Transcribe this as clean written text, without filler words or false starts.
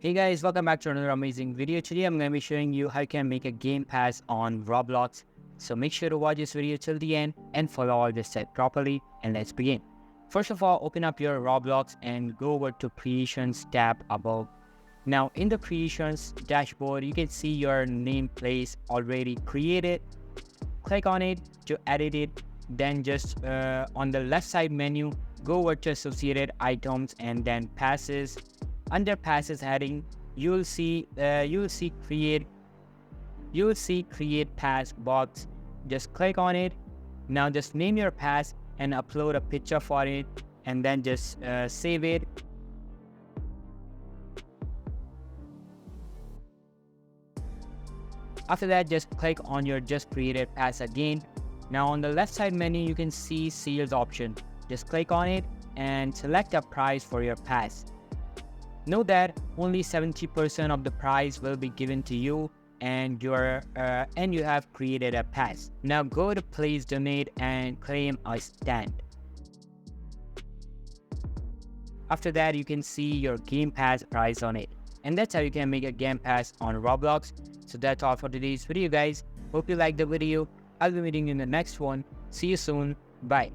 Hey guys, welcome back to another amazing video. Today I'm going to be showing you how you can make a game pass on Roblox. So make sure to watch this video till the end and follow all the steps properly, and let's begin. First of all, open up your Roblox and go over to Creations tab above. Now in the Creations dashboard, you can see your nameplate already created. Click on it to edit it. Then just on the left side menu, go over to associated items and then passes. Under passes heading, you will see create pass box. Just click on it. Now just name your pass and upload a picture for it, and then just save it. After that, just click on your just created pass again. Now on the left side menu, you can see sales option. Just click on it and select a price for your pass. Know that only 70% of the prize will be given to you, and you have created a pass. Now go to place donate and claim a stand. After that, you can see your game pass price on it, and that's how you can make a game pass on Roblox. So that's all for today's video, guys. Hope you liked the video. I'll be meeting you in the next one. See you soon. Bye.